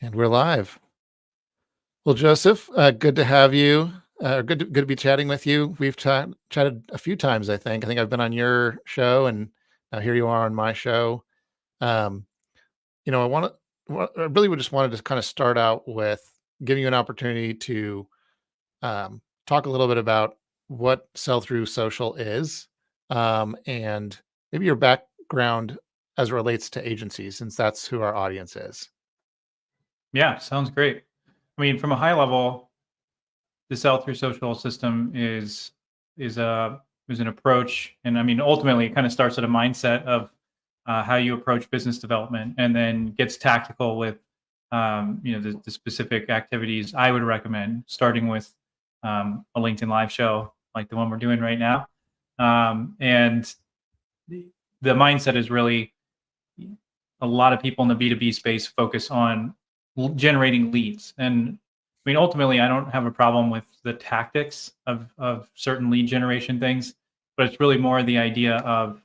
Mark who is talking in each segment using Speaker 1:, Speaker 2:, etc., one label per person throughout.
Speaker 1: And we're live. Well, Joseph, good to have you. Good to be chatting with you. We've chatted a few times, I think. I think I've been on your show, and now here you are on my show. Um, I really would just wanted to kind of start out with giving you an opportunity to talk a little bit about what sell-through social is, and maybe your background as it relates to agencies, since that's who our audience is.
Speaker 2: Yeah, sounds great. I mean, from a high level, the sell-through social system is a is an approach, and I mean, ultimately, it kind of starts at a mindset of how you approach business development, and then gets tactical with the specific activities I would recommend, starting with a LinkedIn Live show like the one we're doing right now, and the mindset is really a lot of people in the B2B space focus on generating leads. And I mean, ultimately, I don't have a problem with the tactics of certain lead generation things, but it's really more the idea of,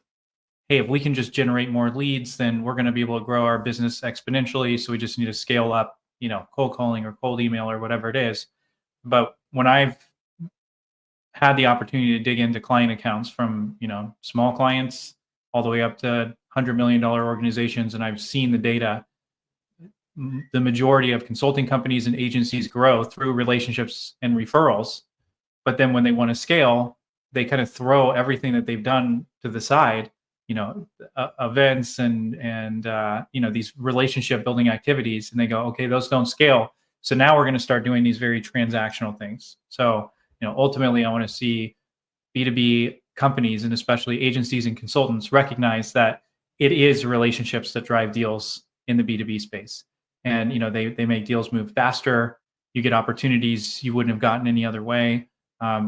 Speaker 2: hey, if we can just generate more leads, then we're going to be able to grow our business exponentially. So we just need to scale up, cold calling or cold email or whatever it is. But when I've had the opportunity to dig into client accounts from, small clients all the way up to $100 million organizations, and I've seen the data, the majority of consulting companies and agencies grow through relationships and referrals. But then when they want to scale, they kind of throw everything that they've done to the side, events and these relationship building activities, and they go, okay, those don't scale. So now we're going to start doing these very transactional things. So, ultimately, I want to see B2B companies, and especially agencies and consultants, recognize that it is relationships that drive deals in the B2B space. And they make deals move faster. You get opportunities you wouldn't have gotten any other way.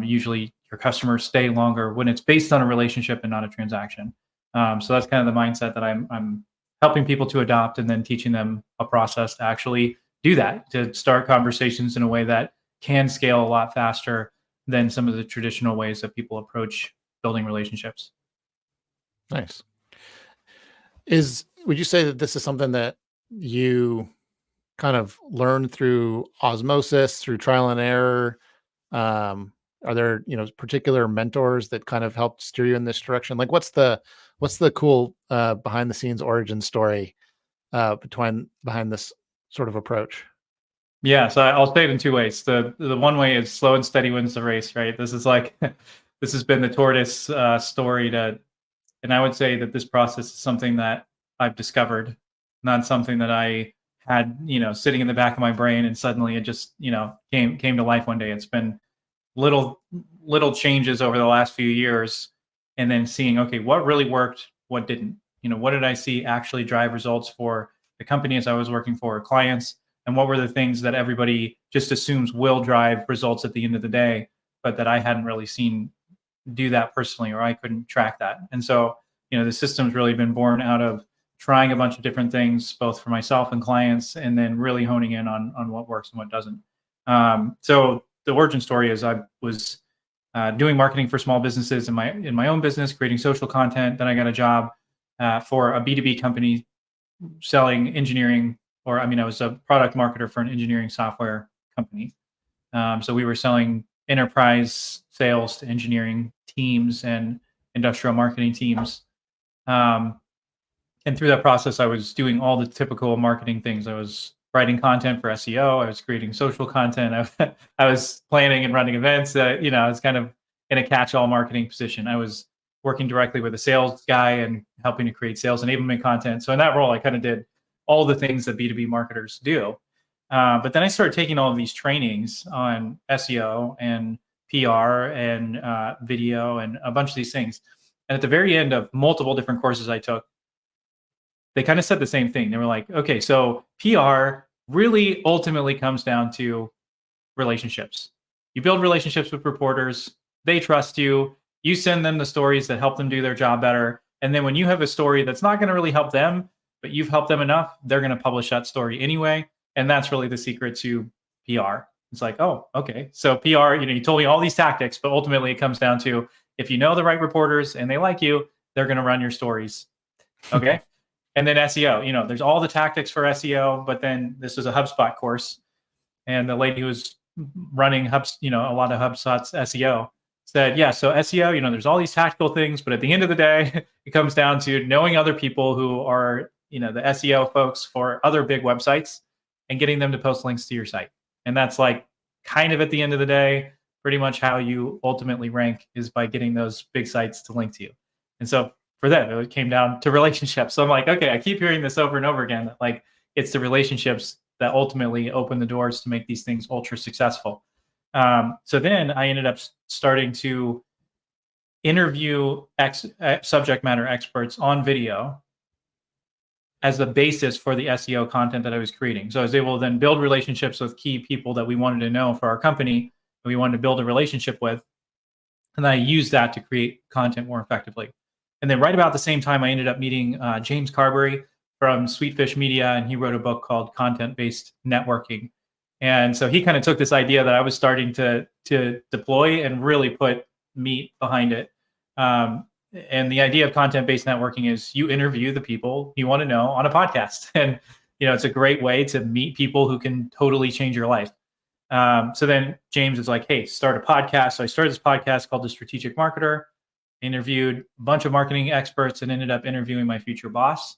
Speaker 2: Usually your customers stay longer when it's based on a relationship and not a transaction. So that's kind of the mindset that I'm helping people to adopt, and then teaching them a process to actually do that, to start conversations in a way that can scale a lot faster than some of the traditional ways that people approach building relationships.
Speaker 1: Nice. Would you say that this is something that you kind of learned through osmosis, through trial and error? Are there, particular mentors that kind of helped steer you in this direction? Like, what's the cool behind the scenes origin story behind this sort of approach?
Speaker 2: Yeah, so I'll say it in two ways. The one way is slow and steady wins the race, right? This is like this has been the tortoise story and I would say that this process is something that I've discovered, not something that I had, sitting in the back of my brain and suddenly it just, came to life one day. It's been little changes over the last few years, and then seeing, okay, what really worked, what didn't. What did I see actually drive results for the companies I was working for, clients, and what were the things that everybody just assumes will drive results at the end of the day, but that I hadn't really seen do that personally, or I couldn't track that. And so, the system's really been born out of trying a bunch of different things, both for myself and clients, and then really honing in on what works and what doesn't. So the origin story is I was doing marketing for small businesses in my own business, creating social content. Then I got a job for a B2B company selling engineering, or I was a product marketer for an engineering software company. So we were selling enterprise sales to engineering teams and industrial marketing teams. And through that process, I was doing all the typical marketing things. I was writing content for SEO. I was creating social content. I was planning and running events. I was kind of in a catch-all marketing position. I was working directly with a sales guy and helping to create sales enablement content. So in that role, I kind of did all the things that B2B marketers do. But then I started taking all of these trainings on SEO and PR and video and a bunch of these things. And at the very end of multiple different courses I took, they kind of said the same thing. They were like, okay, so PR really ultimately comes down to relationships. You build relationships with reporters, they trust you, you send them the stories that help them do their job better. And then when you have a story that's not going to really help them, but you've helped them enough, they're going to publish that story anyway. And that's really the secret to PR. It's like, oh, okay. So PR, you told me all these tactics, but ultimately it comes down to, if you know the right reporters and they like you, they're going to run your stories. Okay. And then SEO, there's all the tactics for SEO, but then this was a HubSpot course. And the lady who was running a lot of HubSpot's SEO said, yeah, so SEO, there's all these tactical things, but at the end of the day, it comes down to knowing other people who are, the SEO folks for other big websites and getting them to post links to your site. And that's like kind of at the end of the day, pretty much how you ultimately rank is by getting those big sites to link to you. And so for them, it came down to relationships. So I'm like, okay, I keep hearing this over and over again, that like it's the relationships that ultimately open the doors to make these things ultra successful. So then I ended up starting to interview subject matter experts on video as the basis for the SEO content that I was creating. So I was able to then build relationships with key people that we wanted to know for our company, that we wanted to build a relationship with. And I used that to create content more effectively. And then right about the same time, I ended up meeting James Carberry from Sweetfish Media, and he wrote a book called Content-Based Networking. And so he kind of took this idea that I was starting to deploy and really put meat behind it. And the idea of content-based networking is you interview the people you want to know on a podcast. And, it's a great way to meet people who can totally change your life. So then James is like, hey, start a podcast. So I started this podcast called The Strategic Marketer, interviewed a bunch of marketing experts, and ended up interviewing my future boss.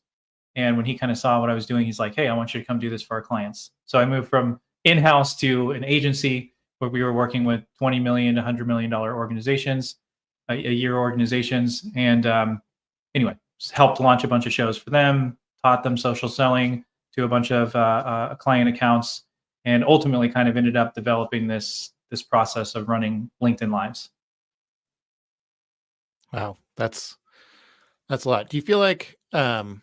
Speaker 2: And when he kind of saw what I was doing, he's like, hey, I want you to come do this for our clients. So I moved from in-house to an agency where we were working with $20 million to $100 million organizations, a year organizations. And anyway, helped launch a bunch of shows for them, taught them social selling to a bunch of client accounts, and ultimately kind of ended up developing this process of running LinkedIn Lives.
Speaker 1: Wow, that's a lot. Do you feel like when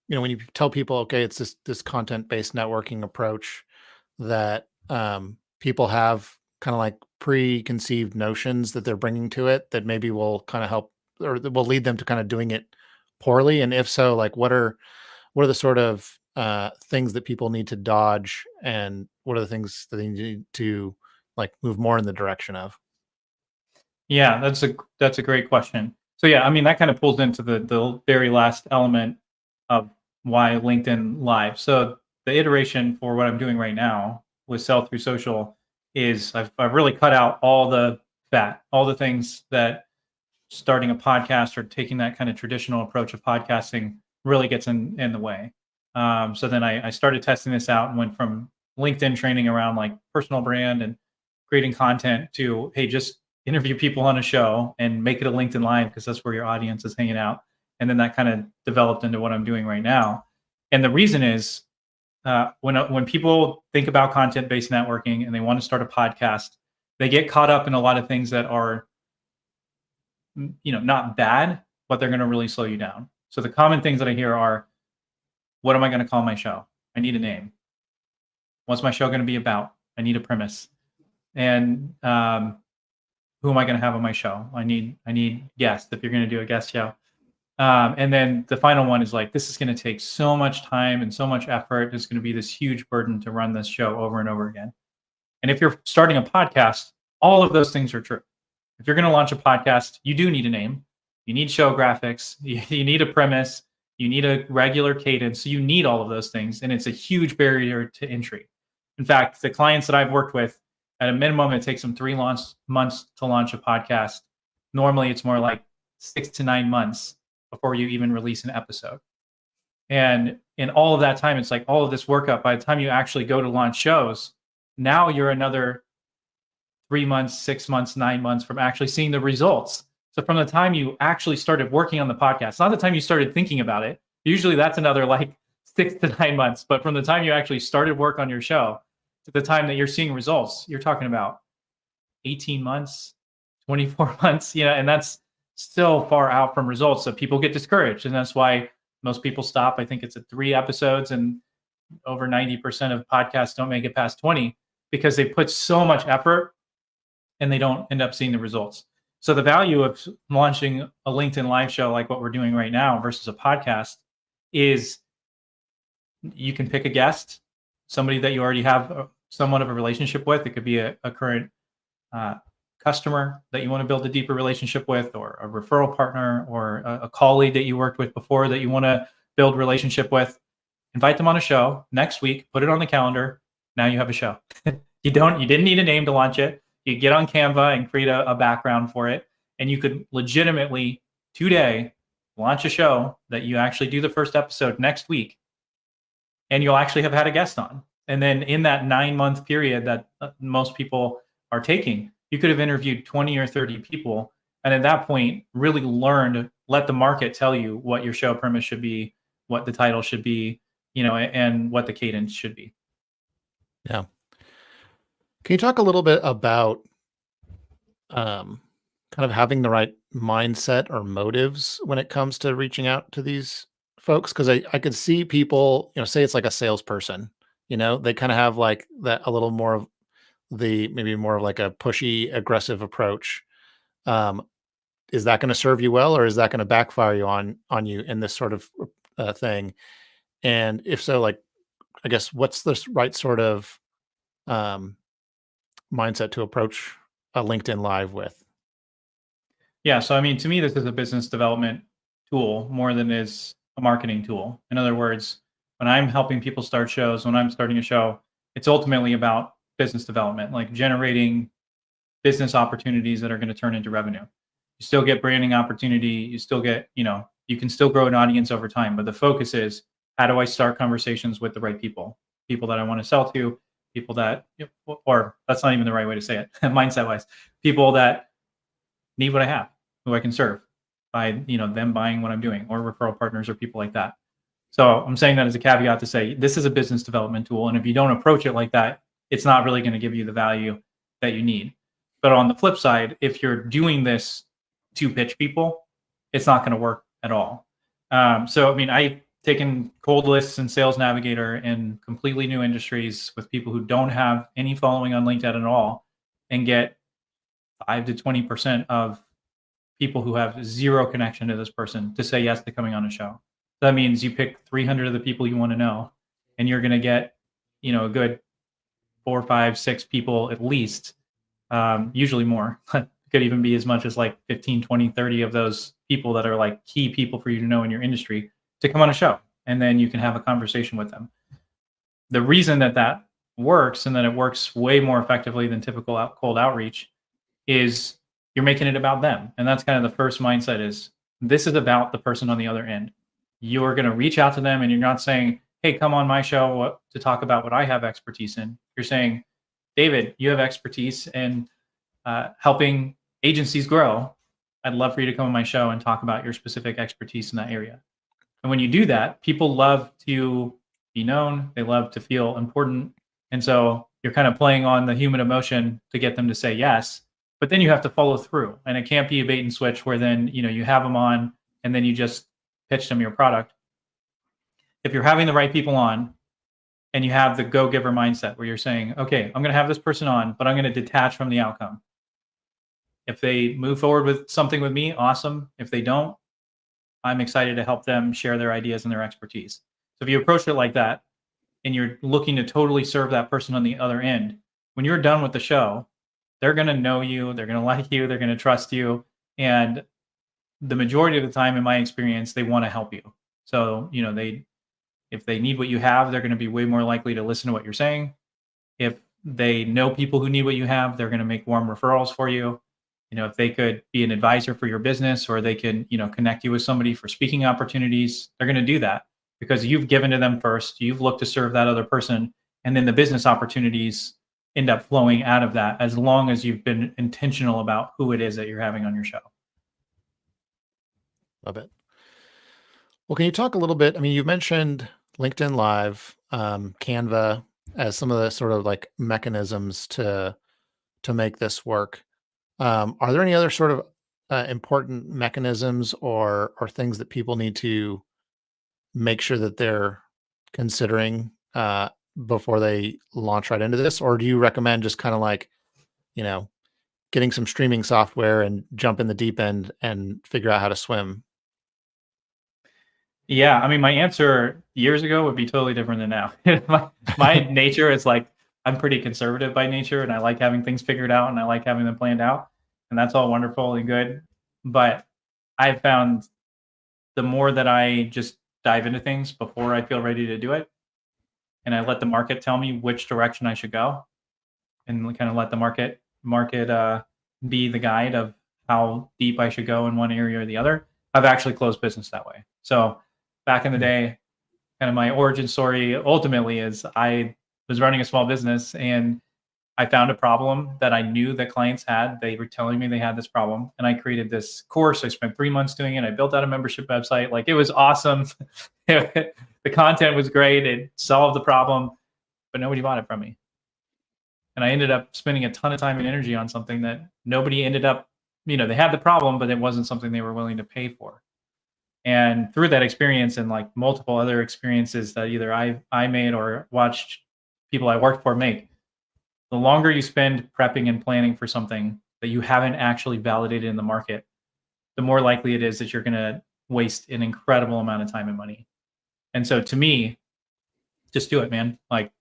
Speaker 1: you tell people, okay, it's this content-based networking approach, that people have kind of like preconceived notions that they're bringing to it that maybe will kind of help, or that will lead them to kind of doing it poorly? And if so, like what are the sort of things that people need to dodge, and what are the things that they need to like move more in the direction of?
Speaker 2: Yeah, that's a great question. So yeah, I mean that kind of pulls into the very last element of why LinkedIn Live. So the iteration for what I'm doing right now with Sell Through Social is I've really cut out all the fat, all the things that starting a podcast or taking that kind of traditional approach of podcasting really gets in the way. So then I started testing this out and went from LinkedIn training around like personal brand and creating content to, hey, just interview people on a show and make it a LinkedIn Live because that's where your audience is hanging out. And then that kind of developed into what I'm doing right now. And the reason is when people think about content-based networking and they want to start a podcast, they get caught up in a lot of things that are, not bad, but they're going to really slow you down. So the common things that I hear are, what am I going to call my show? I need a name. What's my show going to be about? I need a premise. And who am I going to have on my show? I need guests if you're going to do a guest show. And then the final one is like, this is going to take so much time and so much effort. It's going to be this huge burden to run this show over and over again. And if you're starting a podcast, all of those things are true. If you're going to launch a podcast, you do need a name. You need show graphics. You need a premise. You need a regular cadence. So you need all of those things. And it's a huge barrier to entry. In fact, the clients that I've worked with, at a minimum, it takes them 3 months to launch a podcast. Normally, it's more like 6 to 9 months before you even release an episode. And in all of that time, it's like all of this workup. By the time you actually go to launch shows, now you're another 3 months, 6 months, 9 months from actually seeing the results. So from the time you actually started working on the podcast, not the time you started thinking about it, usually that's another like 6 to 9 months. But from the time you actually started work on your show to the time that you're seeing results, you're talking about 18 months, 24 months, and that's still far out from results. So people get discouraged. And that's why most people stop. I think it's at 3 episodes, and over 90% of podcasts don't make it past 20 because they put so much effort and they don't end up seeing the results. So the value of launching a LinkedIn Live show like what we're doing right now versus a podcast is you can pick a guest, somebody that you already have somewhat of a relationship with. It could be a current customer that you want to build a deeper relationship with, or a referral partner, or a colleague that you worked with before that you want to build relationship with, invite them on a show next week, put it on the calendar. Now you have a show. You didn't need a name to launch it. You get on Canva and create a background for it. And you could legitimately today launch a show that you actually do the first episode next week. And you'll actually have had a guest on. And then in that 9-month period that most people are taking, you could have interviewed 20 or 30 people. And at that point, really learned, let the market tell you what your show premise should be, what the title should be, and what the cadence should be.
Speaker 1: Yeah. Can you talk a little bit about um, kind of having the right mindset or motives when it comes to reaching out to these folks? Because I could see people, say it's like a salesperson, they kind of have like that a little more of maybe more of like a pushy, aggressive approach. Um, is that going to serve you well, or is that going to backfire on you in this sort of thing? And if so, like, I guess what's the right sort of um, mindset to approach a LinkedIn Live with?
Speaker 2: Yeah. So, I mean, to me, this is a business development tool more than is a marketing tool. In other words, when I'm helping people start shows, when I'm starting a show, it's ultimately about business development, like generating business opportunities that are going to turn into revenue. You still get branding opportunity. You still get, you can still grow an audience over time. But the focus is, how do I start conversations with the right people? People that I want to sell to, people that, or that's not even the right way to say it, mindset wise, people that need what I have, who I can serve by, them buying what I'm doing, or referral partners or people like that. So I'm saying that as a caveat to say this is a business development tool. And if you don't approach it like that, it's not really going to give you the value that you need. But on the flip side, if you're doing this to pitch people, it's not going to work at all. So, I mean, I've taken cold lists and Sales Navigator in completely new industries with people who don't have any following on LinkedIn at all, and get 5 to 20% of people who have zero connection to this person to say yes to coming on a show. That means you pick 300 of the people you want to know, and you're going to get, a good 4, 5, 6 people at least, usually more. Could even be as much as like 15, 20, 30 of those people that are like key people for you to know in your industry to come on a show. And then you can have a conversation with them. The reason that works, and that it works way more effectively than typical cold outreach, is you're making it about them. And that's kind of the first mindset is, this is about the person on the other end. You're going to reach out to them, and you're not saying, hey, come on my show to talk about what I have expertise in. You're saying, David, you have expertise in helping agencies grow. I'd love for you to come on my show and talk about your specific expertise in that area. And when you do that, people love to be known. They love to feel important. And so you're kind of playing on the human emotion to get them to say yes. But then you have to follow through. And it can't be a bait and switch where then, you have them on and then you just pitch them your product. If you're having the right people on and you have the go-giver mindset where you're saying, okay, I'm going to have this person on, but I'm going to detach from the outcome. If they move forward with something with me, awesome. If they don't, I'm excited to help them share their ideas and their expertise. So if you approach it like that, and you're looking to totally serve that person on the other end, when you're done with the show, they're going to know you, they're going to like you, they're going to trust you. And the majority of the time, in my experience, they want to help you. So, if they need what you have, they're going to be way more likely to listen to what you're saying. If they know people who need what you have, they're going to make warm referrals for you. If they could be an advisor for your business, or they can, connect you with somebody for speaking opportunities, they're going to do that because you've given to them first. You've looked to serve that other person. And then the business opportunities end up flowing out of that, as long as you've been intentional about who it is that you're having on your show.
Speaker 1: Love it. Well, can you talk a little bit? I mean, you mentioned LinkedIn Live, Canva as some of the sort of like mechanisms to make this work. Are there any other sort of important mechanisms or things that people need to make sure that they're considering before they launch right into this? Or do you recommend just kind of like, you know, getting some streaming software and jump in the deep end and figure out how to swim?
Speaker 2: Yeah, I mean, my answer years ago would be totally different than now. My nature is like, I'm pretty conservative by nature, and I like having things figured out, and I like having them planned out, and that's all wonderful and good. But I've found the more that I just dive into things before I feel ready to do it. And I let the market tell me which direction I should go, and kind of let the market be the guide of how deep I should go in one area or the other. I've actually closed business that way. So back in the day, kind of my origin story ultimately is I was running a small business and I found a problem that I knew that clients had. They were telling me they had this problem, and I created this course. I spent 3 months doing it. I built out a membership website. Like, it was awesome. The content was great. It solved the problem, but nobody bought it from me. And I ended up spending a ton of time and energy on something that nobody ended up, they had the problem, but it wasn't something they were willing to pay for. And through that experience and like multiple other experiences that either I made or watched people I worked for make, the longer you spend prepping and planning for something that you haven't actually validated in the market, the more likely it is that you're going to waste an incredible amount of time and money. And so to me, just do it, man. Like,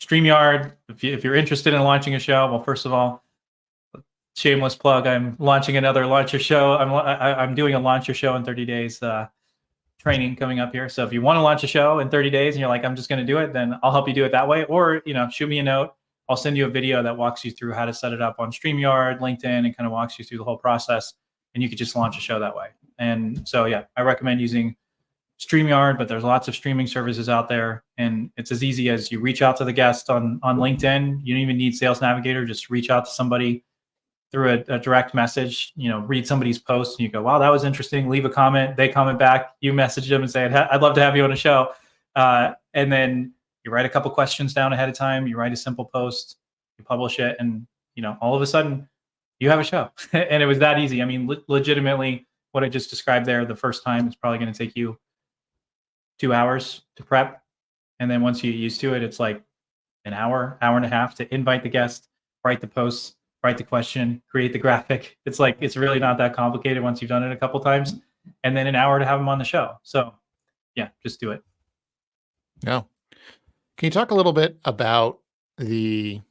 Speaker 2: StreamYard, if you're interested in launching a show, well, first of all, shameless plug, I'm launching another Launch Your Show. I'm doing a Launch Your Show in 30 days training coming up here. So if you want to launch a show in 30 days and you're like, I'm just going to do it, then I'll help you do it that way. Or, shoot me a note. I'll send you a video that walks you through how to set it up on StreamYard, LinkedIn, and kind of walks you through the whole process. And you could just launch a show that way. And so, yeah, I recommend using StreamYard, but there's lots of streaming services out there. And it's as easy as you reach out to the guest on LinkedIn. You don't even need Sales Navigator. Just reach out to somebody through a direct message, read somebody's post and you go, wow, that was interesting. Leave a comment. They comment back. You message them and say, I'd love to have you on a show. And then you write a couple questions down ahead of time. You write a simple post, you publish it, and all of a sudden you have a show. And it was that easy. I mean, legitimately, what I just described there, the first time is probably going to take you 2 hours to prep. And then once you get used to it, it's like an hour and a half to invite the guest, write the posts, write the question, create the graphic. It's really not that complicated once you've done it a couple times, and then an hour to have them on the show. So yeah, just do it.
Speaker 1: Yeah. Can you talk a little bit about the,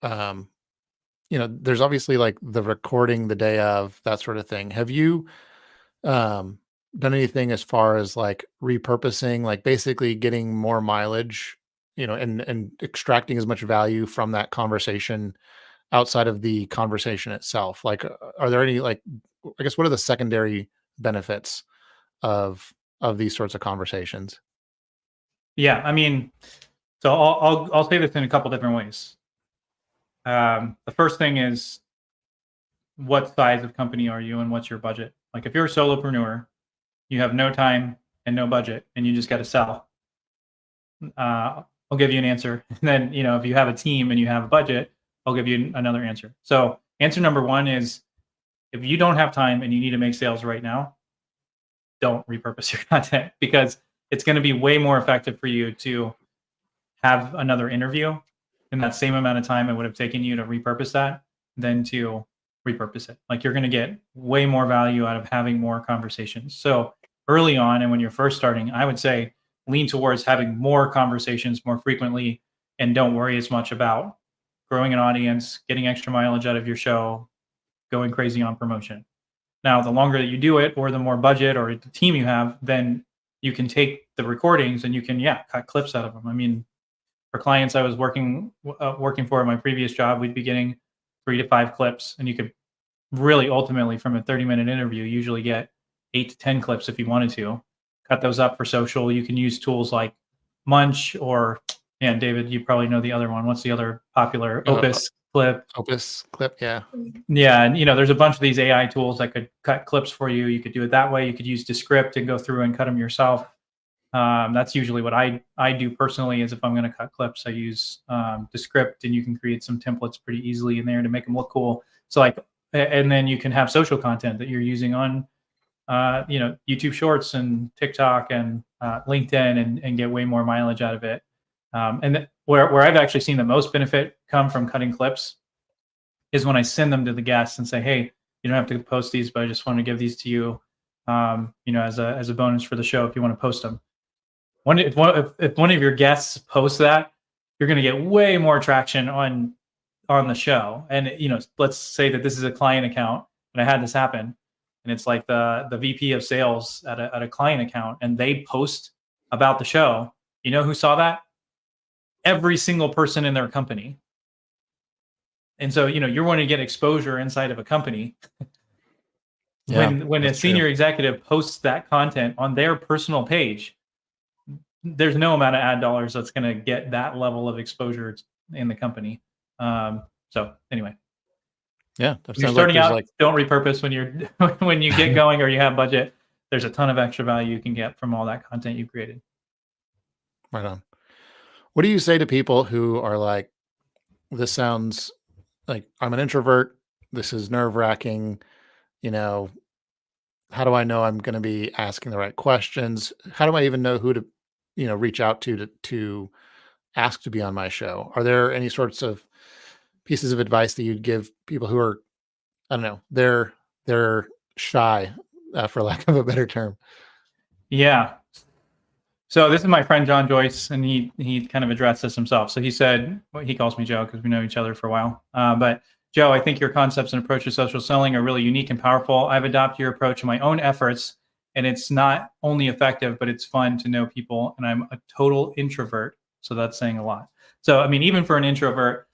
Speaker 1: there's obviously like the recording the day of, that sort of thing. Have you done anything as far as like repurposing, like basically getting more mileage, and extracting as much value from that conversation outside of the conversation itself? Like, are there any, like, I guess, what are the secondary benefits of these sorts of conversations?
Speaker 2: Yeah, I mean, so I'll say this in a couple different ways. The first thing is, what size of company are you and what's your budget? Like, if you're a solopreneur, you have no time and no budget, and you just got to sell. I'll give you an answer. And then, if you have a team and you have a budget, I'll give you another answer. So answer number one is, if you don't have time and you need to make sales right now, don't repurpose your content, because it's going to be way more effective for you to have another interview in that same amount of time it would have taken you to repurpose that than to repurpose it. Like, you're going to get way more value out of having more conversations. So early on, and when you're first starting, I would say lean towards having more conversations more frequently, and don't worry as much about growing an audience, getting extra mileage out of your show, going crazy on promotion. Now, the longer that you do it, or the more budget or the team you have, then you can take the recordings and you can, cut clips out of them. I mean, for clients I was working for in my previous job, we'd be getting 3 to 5 clips, and you could really ultimately, from a 30-minute interview, usually get 8 to 10 clips if you wanted to. Cut those up for social. You can use tools like Munch, or, and David, you probably know the other one. What's the other popular? Opus Clip.
Speaker 1: Opus Clip, yeah.
Speaker 2: Yeah, and there's a bunch of these AI tools that could cut clips for you. You could do it that way. You could use Descript and go through and cut them yourself. That's usually what I do personally. Is if I'm going to cut clips, I use Descript, and you can create some templates pretty easily in there to make them look cool. So and then you can have social content that you're using on YouTube Shorts and TikTok and LinkedIn, and get way more mileage out of it. And where I've actually seen the most benefit come from cutting clips is when I send them to the guests and say, hey, you don't have to post these, but I just want to give these to you, as a bonus for the show if you want to post them. If one of your guests posts that, you're going to get way more traction on the show. And let's say that this is a client account, and I had this happen, and it's like the VP of sales at a client account, and they post about the show. You know who saw that? Every single person in their company. And so, you're wanting to get exposure inside of a company.
Speaker 1: Yeah,
Speaker 2: When a
Speaker 1: that's true.
Speaker 2: senior executive posts that content on their personal page, there's no amount of ad dollars that's going to get that level of exposure in the company. So anyway,
Speaker 1: Yeah, that
Speaker 2: when you're
Speaker 1: sounds like
Speaker 2: starting
Speaker 1: there's
Speaker 2: out,
Speaker 1: like
Speaker 2: don't repurpose. When you're when you get going or you have budget, there's a ton of extra value you can get from all that content you created.
Speaker 1: right on. What do you say to people who are like, this sounds like I'm an introvert. This is nerve wracking. You know, how do I know I'm going to be asking the right questions? How do I even know who to, reach out to ask to be on my show? Are there any sorts of pieces of advice that you'd give people who are, I don't know, they're shy, for lack of a better term?
Speaker 2: Yeah. So this is my friend John Joyce, and he kind of addressed this himself. So he said, well, he calls me Joe because we know each other for a while. But Joe, I think your concepts and approach to social selling are really unique and powerful. I've adopted your approach in my own efforts, and it's not only effective, but it's fun to know people. And I'm a total introvert, so that's saying a lot. So I mean, even for an introvert,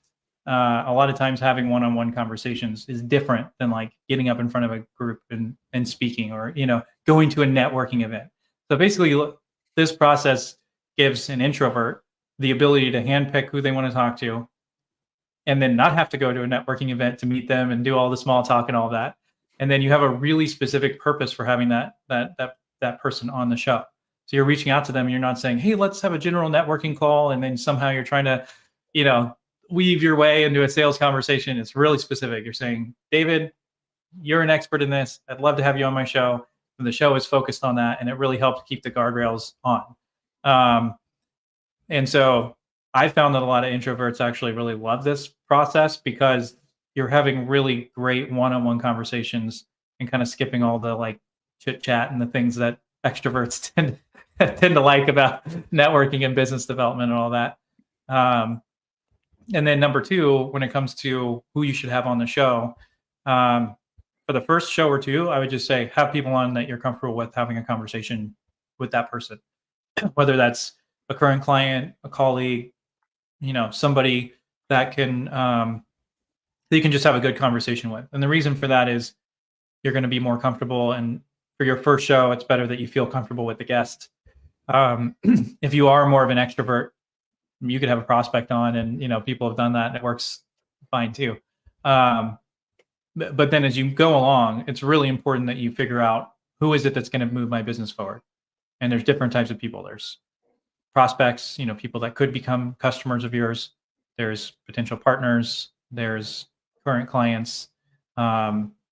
Speaker 2: a lot of times having one-on-one conversations is different than like getting up in front of a group and speaking, or going to a networking event. So basically, this process gives an introvert the ability to handpick who they want to talk to, and then not have to go to a networking event to meet them and do all the small talk and all that. And then you have a really specific purpose for having that person on the show. So you're reaching out to them and you're not saying, "Hey, let's have a general networking call," and then somehow you're trying to, you know, weave your way into a sales conversation. It's really specific. You're saying, "David, you're an expert in this. I'd love to have you on my show." And the show is focused on that, and it really helps keep the guardrails on. Um, and so I found that a lot of introverts actually really love this process because you're having really great one-on-one conversations and kind of skipping all the like chit chat and the things that extroverts tend to like about networking and business development and all that. Um, and then number two, when it comes to who you should have on the show, um, for the first show or two, I would just say have people on that you're comfortable with having a conversation with that person, whether that's a current client, a colleague, somebody that you can just have a good conversation with. And the reason for that is you're going to be more comfortable. And for your first show, it's better that you feel comfortable with the guest. If you are more of an extrovert, you could have a prospect on, and people have done that, and it works fine too. Um, but then as you go along, it's really important that you figure out who is it that's going to move my business forward. And there's different types of people. There's prospects, people that could become customers of yours. There's potential partners. There's current clients,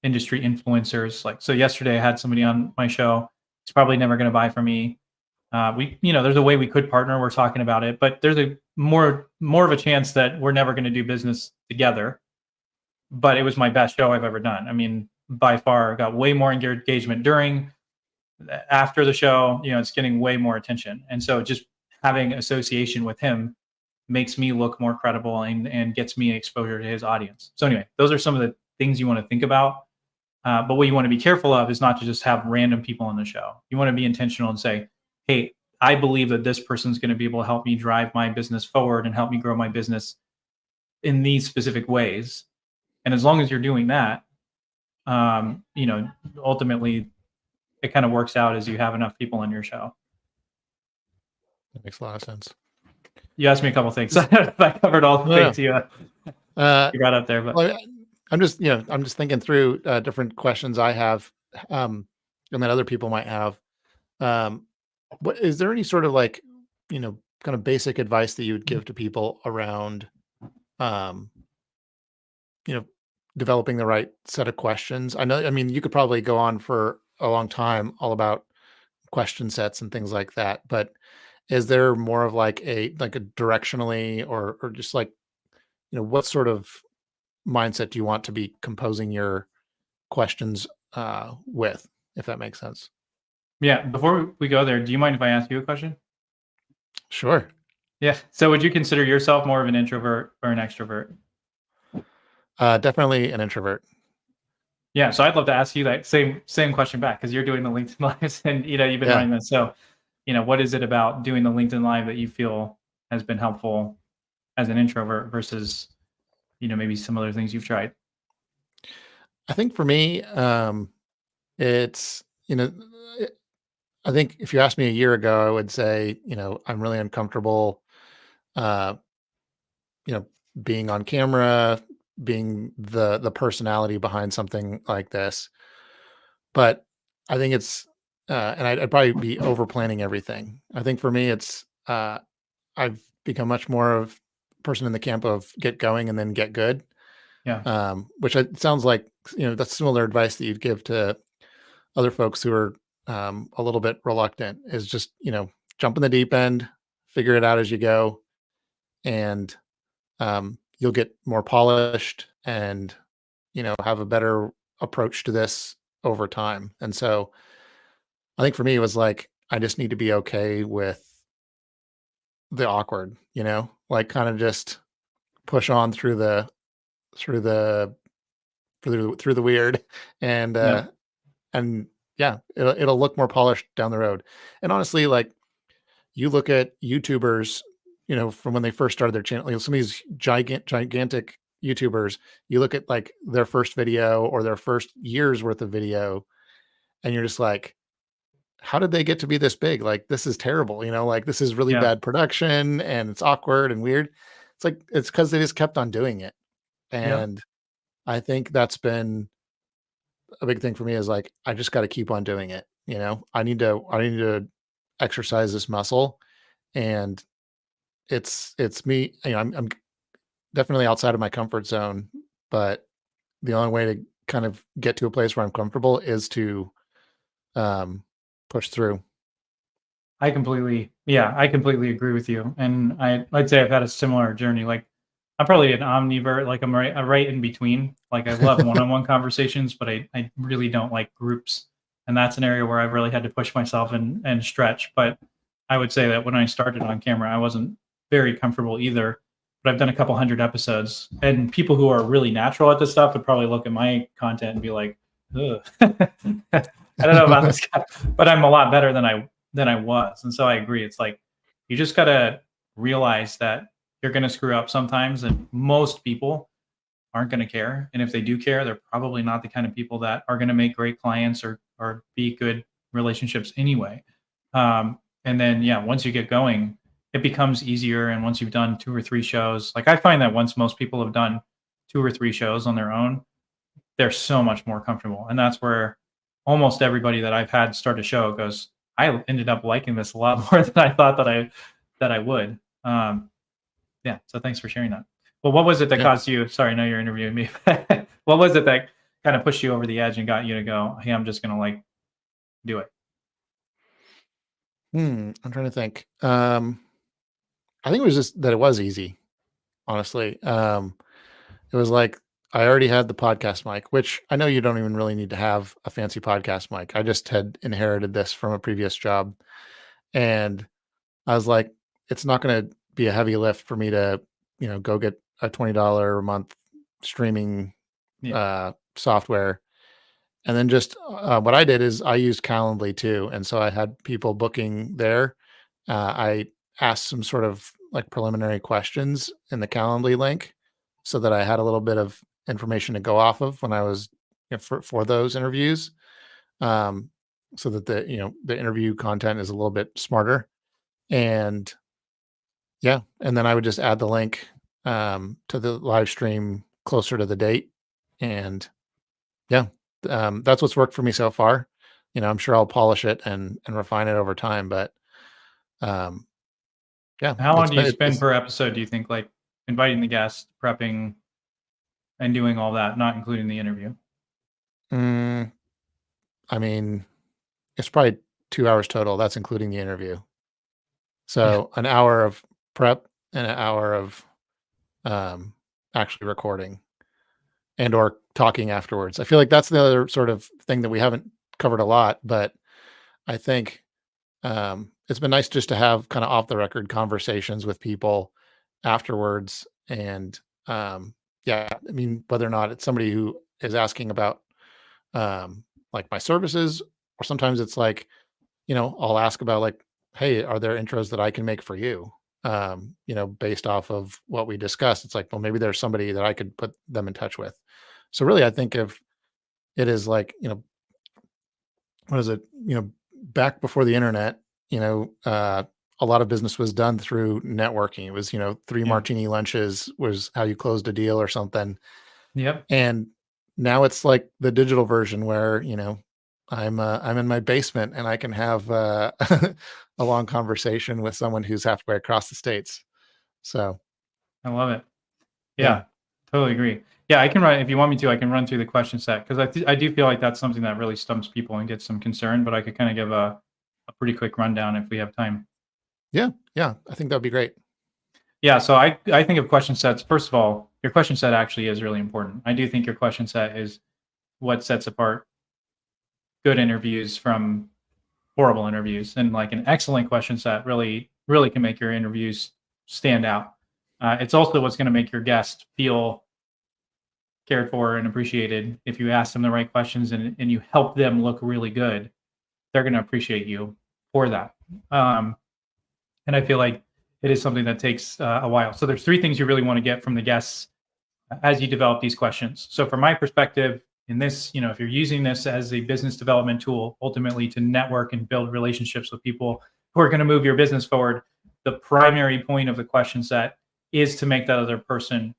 Speaker 2: industry influencers. Like, so yesterday I had somebody on my show. He's probably never going to buy from me. There's a way we could partner. We're talking about it, but there's a more of a chance that we're never going to do business together. But it was my best show I've ever done. I mean, by far, got way more engagement during, after the show. It's getting way more attention, and so just having association with him makes me look more credible and gets me exposure to his audience. So anyway, those are some of the things you want to think about. But what you want to be careful of is not to just have random people on the show. You want to be intentional and say, hey, I believe that this person's going to be able to help me drive my business forward and help me grow my business in these specific ways. And as long as you're doing that, ultimately it kind of works out as you have enough people on your show.
Speaker 1: That makes a lot of sense.
Speaker 2: You asked me a couple things. I covered all the things you got up there, but
Speaker 1: well, I'm just thinking through different questions I have, and that other people might have. What is there any sort of like, kind of basic advice that you would give to people around, um, you know, developing the right set of questions? I mean, you could probably go on for a long time all about question sets and things like that, but is there more of like a directionally or just like, what sort of mindset do you want to be composing your questions with, if that makes sense?
Speaker 2: yeah, before we go there, do you mind if I ask you a question?
Speaker 1: Sure.
Speaker 2: Yeah. So would you consider yourself more of an introvert or an extrovert?
Speaker 1: Definitely an introvert.
Speaker 2: Yeah. So I'd love to ask you that same question back, because you're doing the LinkedIn lives and you've been
Speaker 1: Yeah.
Speaker 2: running this. So, what is it about doing the LinkedIn Live that you feel has been helpful as an introvert versus, maybe some other things you've tried?
Speaker 1: I think for me, it's, eh, I think if you asked me a year ago, I would say, I'm really uncomfortable, uh, you know, being on camera, being the personality behind something like this. But I think it's, and I'd probably be over planning everything. I think for me, it's, I've become much more of a person in the camp of get going and then get good.
Speaker 2: Yeah.
Speaker 1: Which sounds like, that's similar advice that you'd give to other folks who are a little bit reluctant, is just, jump in the deep end, figure it out as you go, and you'll get more polished and, have a better approach to this over time. And so I think for me, it was like, I just need to be okay with the awkward, like kind of just push on through the, through the weird and,
Speaker 2: Yeah.
Speaker 1: and yeah, it'll look more polished down the road. And honestly, like, you look at YouTubers, from when they first started their channel, some of these gigantic YouTubers, you look at like their first video or their first year's worth of video, and you're just like, how did they get to be this big? Like, this is terrible, like this is really
Speaker 2: Yeah.
Speaker 1: bad production and it's awkward and weird. It's like, it's because they just kept on doing it.
Speaker 2: Yep.
Speaker 1: And I think that's been a big thing for me, is like, I just got to keep on doing it. I need to exercise this muscle. And it's me, I'm definitely outside of my comfort zone, but the only way to kind of get to a place where I'm comfortable is to um, push through.
Speaker 2: I completely agree with you. And I'd say I've had a similar journey. Like, I'm probably an omnivert, like I'm right in between. Like, I love one-on-one conversations, but I really don't like groups. And that's an area where I've really had to push myself and stretch. But I would say that when I started on camera, I wasn't very comfortable either. But I've done a couple hundred episodes, and people who are really natural at this stuff would probably look at my content and be like, ugh. I don't know about this guy, but I'm a lot better than I was. And so I agree. It's like, you just gotta realize that you're gonna screw up sometimes, and most people aren't gonna care. And if they do care, they're probably not the kind of people that are gonna make great clients or be good relationships anyway. And then yeah, once you get going, it becomes easier. And once you've done two or three shows, like I find that once most people have done two or three shows on their own, they're so much more comfortable. And that's where almost everybody that I've had start a show goes, I ended up liking this a lot more than I thought that I would. Yeah. So thanks for sharing that. Well, what was it that
Speaker 1: Yeah.
Speaker 2: caused you? Sorry, I know you're interviewing me. What was it that kind of pushed you over the edge and got you to go, hey, I'm just gonna like do it?
Speaker 1: I'm trying to think. I think it was just that it was easy, honestly. It was like, I already had the podcast mic, which I know you don't even really need to have a fancy podcast mic. I just had inherited this from a previous job. And I was like, it's not going to be a heavy lift for me to, go get a $20 a month streaming
Speaker 2: Yeah.
Speaker 1: software. And then just what I did is I used Calendly too. And so I had people booking there. I asked some sort of like preliminary questions in the Calendly link so that I had a little bit of information to go off of when I was, for those interviews. Um, so that the interview content is a little bit smarter. And yeah, and then I would just add the link to the live stream closer to the date. And yeah, that's what's worked for me so far. I'm sure I'll polish it and refine it over time, but um, yeah,
Speaker 2: How long
Speaker 1: it's
Speaker 2: do you
Speaker 1: been
Speaker 2: spend
Speaker 1: it's
Speaker 2: per episode, do you think, like inviting the guest, prepping, and doing all that, not including the interview?
Speaker 1: mm, I mean, it's probably 2 hours total. That's including the interview.
Speaker 2: Yeah.
Speaker 1: So an hour of prep and an hour of um, actually recording and or talking afterwards. I feel like that's the other sort of thing that we haven't covered a lot, but I think it's been nice just to have kind of off the record conversations with people afterwards. And yeah, I mean, whether or not it's somebody who is asking about like my services, or sometimes it's like, I'll ask about like hey, are there intros that I can make for you? Based off of what we discussed, it's like, well, maybe there's somebody that I could put them in touch with. So really, I think if it is like, what is it? Back before the internet, you know, uh, a lot of business was done through networking. It was, three
Speaker 2: Yeah.
Speaker 1: martini lunches was how you closed a deal or something.
Speaker 2: Yep.
Speaker 1: And now it's like the digital version where, I'm in my basement and I can have a long conversation with someone who's halfway across the states. So,
Speaker 2: I love it.
Speaker 1: yeah.
Speaker 2: Yeah, totally agree. Yeah, I can run if you want me to. I can run through the question set because I do feel like that's something that really stumps people and gets them concerned. But I could kind of give a pretty quick rundown if we have time.
Speaker 1: Yeah. Yeah. I think that'd be great.
Speaker 2: Yeah, so I think of question sets. First of all, your question set actually is really important. I do think your question set is what sets apart good interviews from horrible interviews, and like an excellent question set really can make your interviews stand out. It's also what's going to make your guest feel cared for and appreciated. If you ask them the right questions and you help them look really good, they're going to appreciate you for that. Um, and I feel like it is something that takes a while. So there's three things you really want to get from the guests as you develop these questions. So from my perspective, in this, if you're using this as a business development tool, ultimately to network and build relationships with people who are going to move your business forward, the primary point of the question set is to make that other person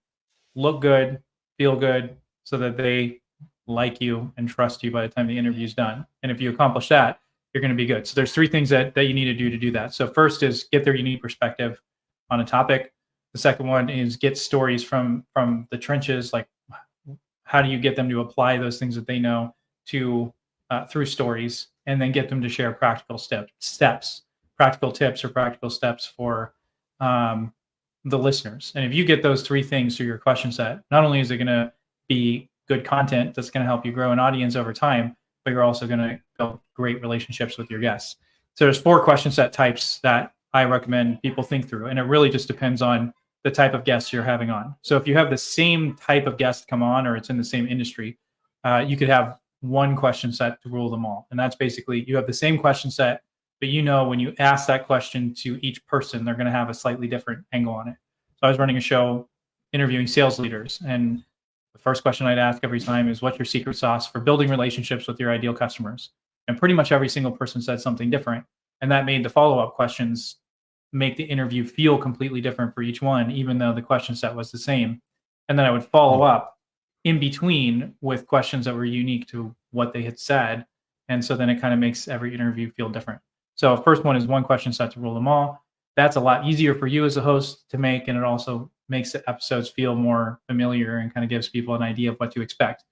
Speaker 2: look good, feel good, so that they like you and trust you by the time the interview is done. And if you accomplish that, you're going to be good. So there's three things that you need to do that. So first is get their unique perspective on a topic. The second one is get stories from the trenches, like how do you get them to apply those things that they know to through stories, and then get them to share practical steps, practical tips or practical steps for um, the listeners. And if you get those three things through your question set, not only is it going to be good content that's going to help you grow an audience over time, but you're also going to build great relationships with your guests. So there's 4 question set types that I recommend people think through, and it really just depends on the type of guests you're having on. So if you have the same type of guest come on, or it's in the same industry, you could have one question set to rule them all. And that's basically you have the same question set, but when you ask that question to each person, they're going to have a slightly different angle on it. So I was running a show interviewing sales leaders, and the first question I'd ask every time is, what's your secret sauce for building relationships with your ideal customers? And pretty much every single person said something different. And that made the follow-up questions make the interview feel completely different for each one, even though the question set was the same. And then I would follow
Speaker 1: Mhm.
Speaker 2: up in between with questions that were unique to what they had said. And so then it kind of makes every interview feel different. So first one is one question set to rule them all. That's a lot easier for you as a host to make, and it also makes the episodes feel more familiar and kind of gives people an idea of what to expect.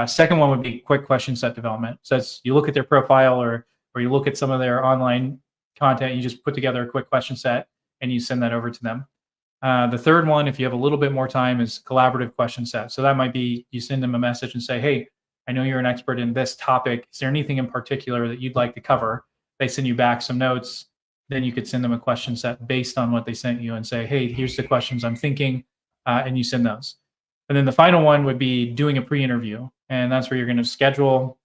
Speaker 2: Second one would be quick question set development. So it's, you look at their profile, or you look at some of their online content, you just put together a quick question set and you send that over to them. The third one, if you have a little bit more time, is collaborative question set. So that might be you send them a message and say, hey, I know you're an expert in this topic. Is there anything in particular that you'd like to cover? They send you back some notes. Then you could send them a question set based on what they sent you and say, hey, here's the questions I'm thinking, and you send those. And then the final one would be doing a pre-interview. And that's where you're going to schedule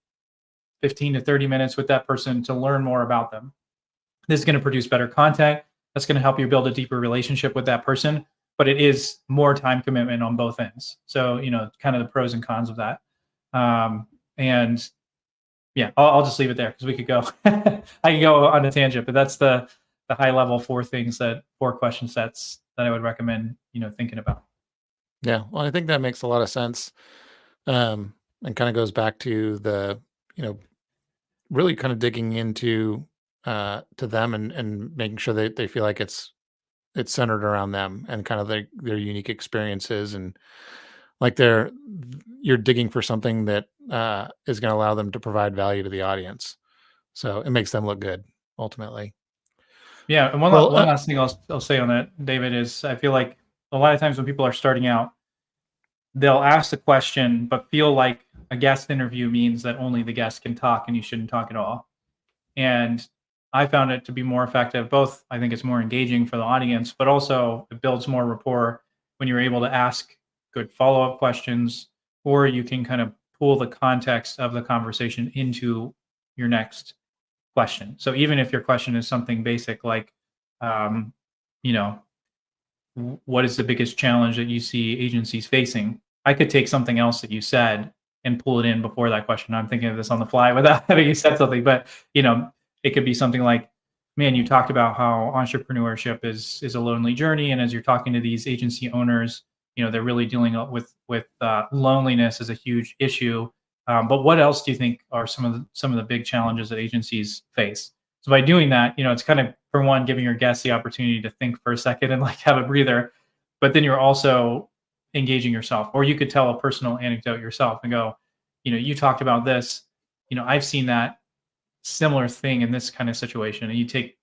Speaker 2: 15 to 30 minutes with that person to learn more about them. This is going to produce better content. That's going to help you build a deeper relationship with that person, but it is more time commitment on both ends. So, kind of the pros and cons of that. And yeah, I'll just leave it there because we could go, I can go on a tangent, but that's the high level 4 question sets that I would recommend, thinking about.
Speaker 1: Yeah. Well, I think that makes a lot of sense. And kind of goes back to the, you know, really kind of digging into to them and making sure that they feel like it's centered around them and kind of their unique experiences, and like you're digging for something that is going to allow them to provide value to the audience. So it makes them look good ultimately.
Speaker 2: Yeah, and one
Speaker 1: Well,
Speaker 2: one last thing I'll say on that, David, is I feel like a lot of times when people are starting out, they'll ask the question, but feel like a guest interview means that only the guest can talk and you shouldn't talk at all. And I found it to be more effective. Both, I think it's more engaging for the audience, but also it builds more rapport when you're able to ask good follow up questions, or you can kind of pull the context of the conversation into your next question. So even if your question is something basic like, um, you know, what is the biggest challenge that you see agencies facing? I could take something else that you said and pull it in before that question. I'm thinking of this on the fly without having you said something, but it could be something like, man, you talked about how entrepreneurship is a lonely journey, and as you're talking to these agency owners, they're really dealing with loneliness as a huge issue. But what else do you think are some of the big challenges that agencies face? So by doing that, it's kind of, for one, giving your guests the opportunity to think for a second and like have a breather, but then you're also engaging yourself. Or you could tell a personal anecdote yourself and go, you talked about this, I've seen that similar thing in this kind of situation. And you take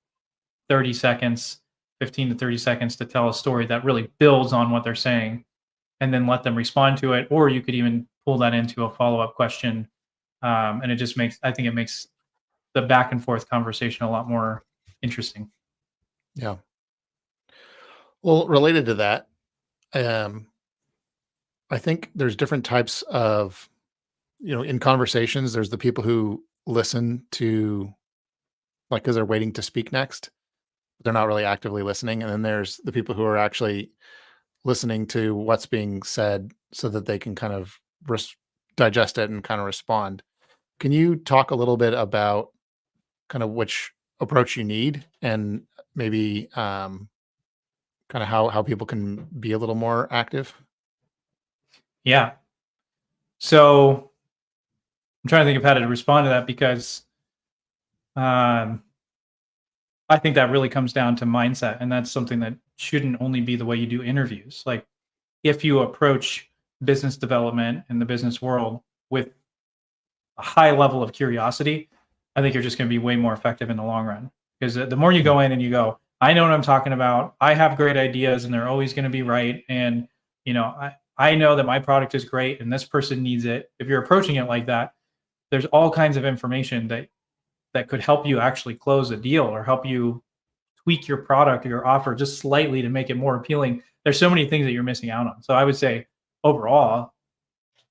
Speaker 2: 30 seconds, 15 to 30 seconds to tell a story that really builds on what they're saying and then let them respond to it. Or you could even pull that into a follow-up question. And I think it makes the back and forth conversation a lot more interesting.
Speaker 1: Yeah. Well, related to that, um, I think there's different types of, in conversations, there's the people who listen to, like, because they're waiting to speak next. They're not really actively listening. And then there's the people who are actually listening to what's being said so that they can kind of digest it and kind of respond. Can you talk a little bit about kind of which approach you need, and maybe kind of how people can be a little more active?
Speaker 2: Yeah. So I'm trying to think of how to respond to that because um, I think that really comes down to mindset. And that's something that shouldn't only be the way you do interviews. Like if you approach business development in the business world with a high level of curiosity, I think you're just going to be way more effective in the long run. Because the more you
Speaker 1: Mm.
Speaker 2: go in and you go, I know what I'm talking about. I have great ideas and they're always going to be right. And, I know that my product is great and this person needs it. If you're approaching it like that, there's all kinds of information that could help you actually close a deal or help you tweak your product or your offer just slightly to make it more appealing. There's so many things that you're missing out on. So I would say overall,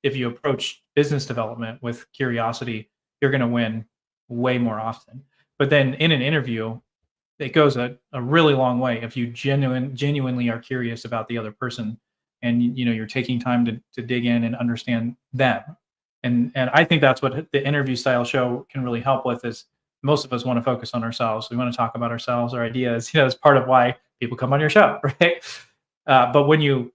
Speaker 2: if you approach business development with curiosity, you're going to win way more often. But then in an interview, it goes a really long way if you genuinely are curious about the other person and you're taking time to dig in and understand them. And I think that's what the interview style show can really help with is most of us want to focus on ourselves. We want to talk about ourselves, our ideas. That's part of why people come on your show, right? But when you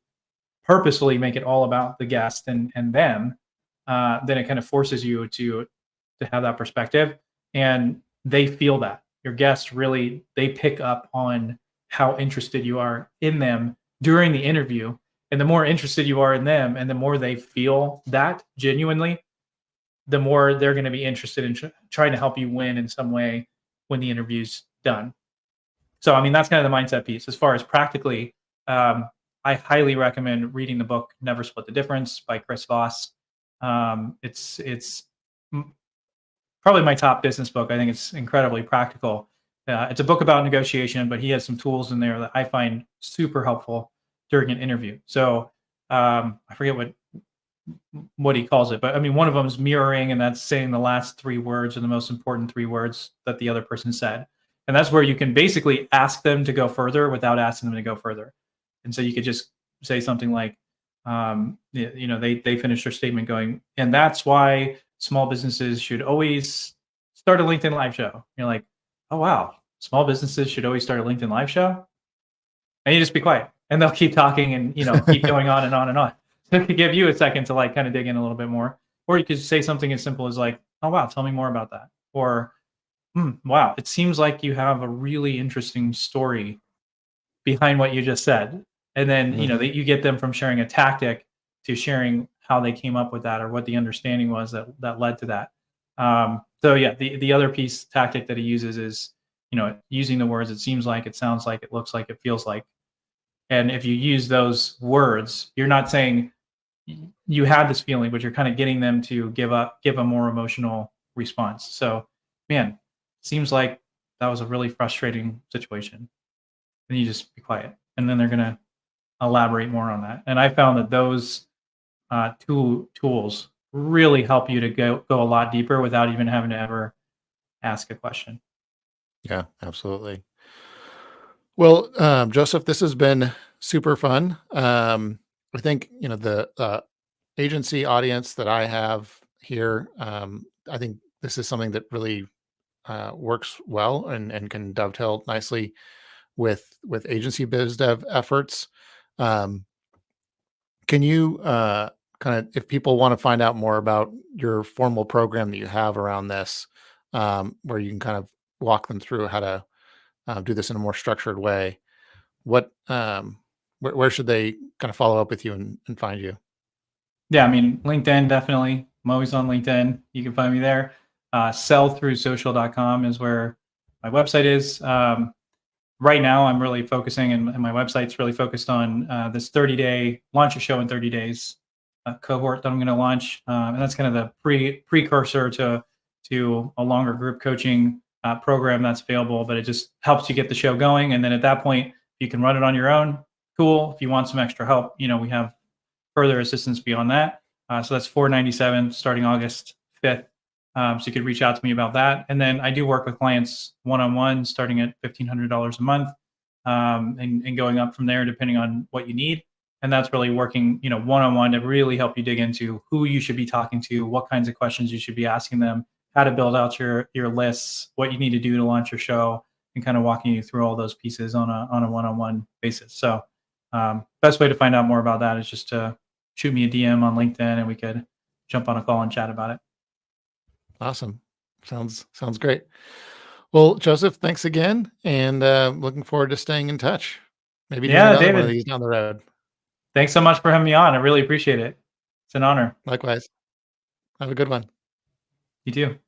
Speaker 2: purposefully make it all about the guest and them, then it kind of forces you to have that perspective, and they feel that your guests really they pick up on how interested you are in them during the interview, and the more interested you are in them, and the more they feel that genuinely, the more they're going to be interested in trying to help you win in some way when the interview's done. So, I mean, that's kind of the mindset piece. As far as practically, I highly recommend reading the book "Never Split the Difference" by Chris Voss. It's probably my top business book. I think it's incredibly practical. It's a book about negotiation, but he has some tools in there that I find super helpful during an interview. So I forget what he calls it, but I mean, one of them is mirroring, and that's saying the last three words are the most important three words that the other person said. And that's where you can basically ask them to go further without asking them to go further. And so you could just say something like, they finish their statement going, and that's why small businesses should always start a LinkedIn live show. You're like, oh, wow, small businesses should always start a LinkedIn live show. And you just be quiet and they'll keep talking and, keep going on and on and on. So it could give you a second to like kind of dig in a little bit more. Or you could say something as simple as like, oh, wow, tell me more about that. Or, wow, it seems like you have a really interesting story behind what you just said. And then,
Speaker 1: Mhm.
Speaker 2: you get them from sharing a tactic to sharing how they came up with that or what the understanding was that led to that. So yeah, the other piece tactic that he uses is, using the words, it seems like, it sounds like, it looks like, it feels like. And if you use those words, you're not saying you had this feeling, but you're kind of getting them to give a more emotional response. So, man, seems like that was a really frustrating situation. And you just be quiet, and then they're gonna elaborate more on that. And I found that those two tools really help you to go a lot deeper without even having to ever ask a question.
Speaker 1: Yeah, absolutely. Well, Joseph, this has been super fun. I think the agency audience that I have here. I think this is something that really works well and can dovetail nicely with agency biz dev efforts. Um, can you kind of, if people want to find out more about your formal program that you have around this, where you can kind of walk them through how to do this in a more structured way, what where should they kind of follow up with you and find you?
Speaker 2: Yeah, I mean, LinkedIn, definitely. I'm always on LinkedIn. You can find me there. Sellthroughsocial.com is where my website is. Right now, I'm really focusing, and my website's really focused on this 30-day launch a show in 30 days cohort that I'm going to launch, and that's kind of the precursor to a longer group coaching program that's available. But it just helps you get the show going, and then at that point, you can run it on your own. Cool. If you want some extra help, we have further assistance beyond that. So that's 497 starting August 5th. So you could reach out to me about that. And then I do work with clients one-on-one starting at $1,500 a month, and going up from there depending on what you need. And that's really working, one-on-one to really help you dig into who you should be talking to, what kinds of questions you should be asking them, how to build out your lists, what you need to do to launch your show, and kind of walking you through all those pieces on a one-on-one basis. So best way to find out more about that is just to shoot me a DM on LinkedIn, and we could jump on a call and chat about it.
Speaker 1: Awesome. Sounds great. Well, Joseph, thanks again, and looking forward to staying in touch. Maybe doing
Speaker 2: Yeah,
Speaker 1: another one of
Speaker 2: David,
Speaker 1: these down the road.
Speaker 2: thanks so much for having me on. I really appreciate it. It's an honor.
Speaker 1: Likewise. Have a good one.
Speaker 2: You too.